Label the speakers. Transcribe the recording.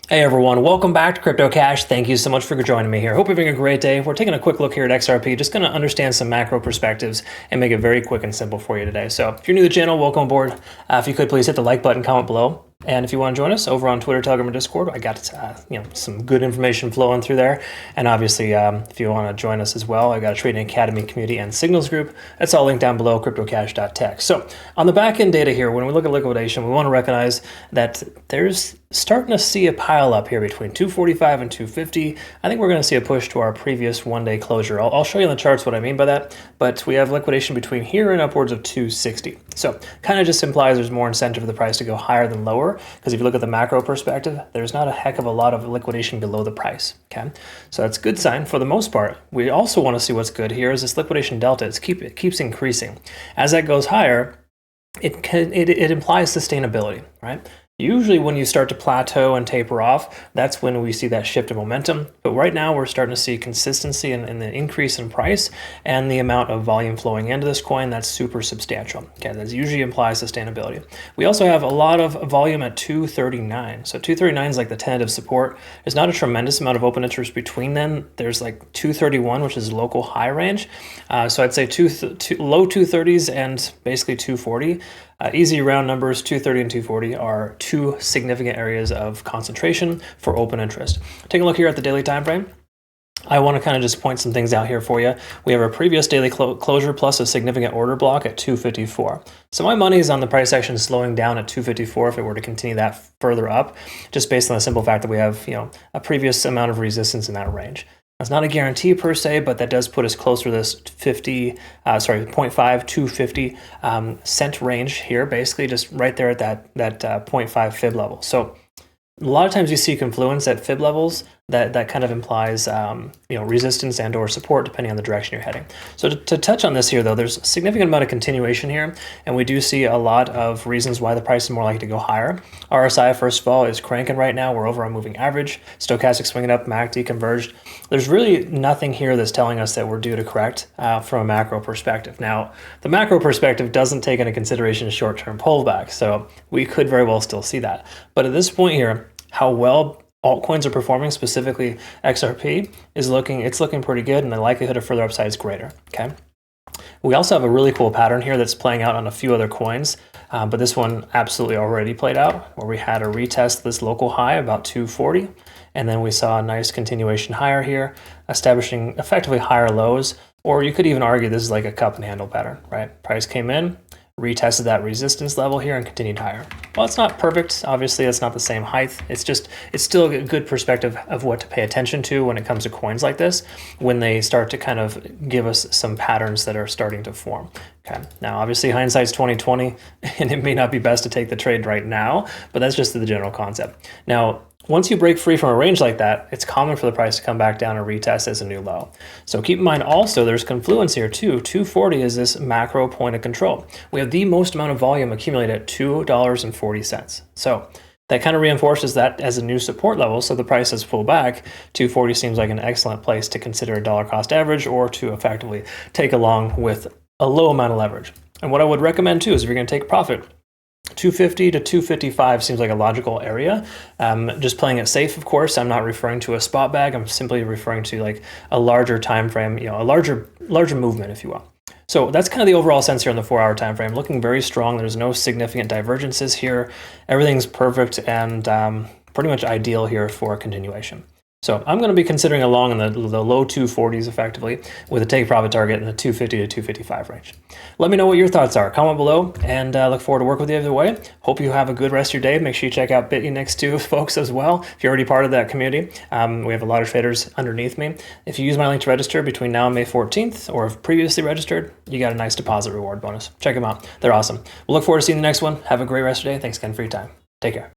Speaker 1: Hey everyone, welcome back to Crypto Cash. Thank you so much for joining me here. Hope you're having a great day. We're taking a quick look here at XRP, just going to understand some macro perspectives and make it very quick and simple for you today. So if you're new to the channel, welcome aboard. If you could please hit the like button, comment below. And if you want to join us over on Twitter, Telegram, or Discord, I got some good information flowing through there. And obviously, if you want to join us as well, I got a Trading Academy community and signals group. That's all linked down below, cryptocash.tech. So on the back end data here, when we look at liquidation, we want to recognize that there's starting to see a pile up here between 245 and 250. I think we're going to see a push to our previous one-day closure. I'll show you in the charts what I mean by that, but we have liquidation between here and upwards of 260. So kind of just implies there's more incentive for the price to go higher than lower, because if you look at the macro perspective, there's not a heck of a lot of liquidation below the price. Okay, so that's a good sign for the most part. We also want to see what's good here is this liquidation delta. It keeps increasing. As that goes higher, it implies sustainability, right? Usually when you start to plateau and taper off, that's when we see that shift in momentum. But right now we're starting to see consistency in the increase in price and the amount of volume flowing into this coin. That's super substantial. Okay, that usually implies sustainability. We also have a lot of volume at 239. So 239 is like the tentative support. There's not a tremendous amount of open interest between them. There's like 231, which is local high range. So I'd say low 230s and basically 240. Easy round numbers, 230 and 240 are two significant areas of concentration for open interest. Take a look here at the daily time frame. I want to kind of just point some things out here for you. We have our previous daily closure plus a significant order block at 254. So my money is on the price action slowing down at 254 if it were to continue that further up, just based on the simple fact that we have, a previous amount of resistance in that range. That's not a guarantee per se, but that does put us closer to this 0.5 to 50 cent range here, basically just right there at that 0.5 fib level. So a lot of times you see confluence at fib levels that kind of implies resistance and or support depending on the direction you're heading. So to touch on this here though, there's a significant amount of continuation here, and we do see a lot of reasons why the price is more likely to go higher. RSI, first of all, is cranking right now. We're over on moving average. Stochastic swinging up, MACD converged. There's really nothing here that's telling us that we're due to correct from a macro perspective. Now, the macro perspective doesn't take into consideration short-term pullback, so we could very well still see that. But at this point here, how well altcoins are performing, specifically XRP, it's looking pretty good, and the likelihood of further upside is greater. Okay. We also have a really cool pattern here that's playing out on a few other coins, but this one absolutely already played out, where we had a retest this local high about 240, and then we saw a nice continuation higher here, establishing effectively higher lows, or you could even argue this is like a cup and handle pattern, right? Price came in, retested that resistance level here and continued higher. Well, it's not perfect. Obviously, it's not the same height. It's still a good perspective of what to pay attention to when it comes to coins like this, when they start to kind of give us some patterns that are starting to form. Okay. Now, obviously, hindsight's 20/20, and it may not be best to take the trade right now, but that's just the general concept. Now, once you break free from a range like that, it's common for the price to come back down and retest as a new low. So keep in mind also there's confluence here too. 240 is this macro point of control. We have the most amount of volume accumulated at $2.40. So that kind of reinforces that as a new support level. So the price has pulled back. 240 seems like an excellent place to consider a dollar cost average or to effectively take along with a low amount of leverage. And what I would recommend too is if you're going to take profit, 250 to 255 seems like a logical area. Just playing it safe, of course. I'm not referring to a spot bag. I'm simply referring to like a larger time frame, a larger movement, if you will. So that's kind of the overall sense here on the 4-hour time frame. Looking very strong. There's no significant divergences here. Everything's perfect and pretty much ideal here for continuation. So I'm going to be considering along in the low 240s effectively with a take profit target in the 250 to 255 range. Let me know what your thoughts are. Comment below, and look forward to working with you either way. Hope you have a good rest of your day. Make sure you check out Bitunix too, folks, as well. If you're already part of that community, we have a lot of traders underneath me. If you use my link to register between now and May 14th, or have previously registered, you got a nice deposit reward bonus. Check them out. They're awesome. We'll look forward to seeing the next one. Have a great rest of your day. Thanks again for your time. Take care.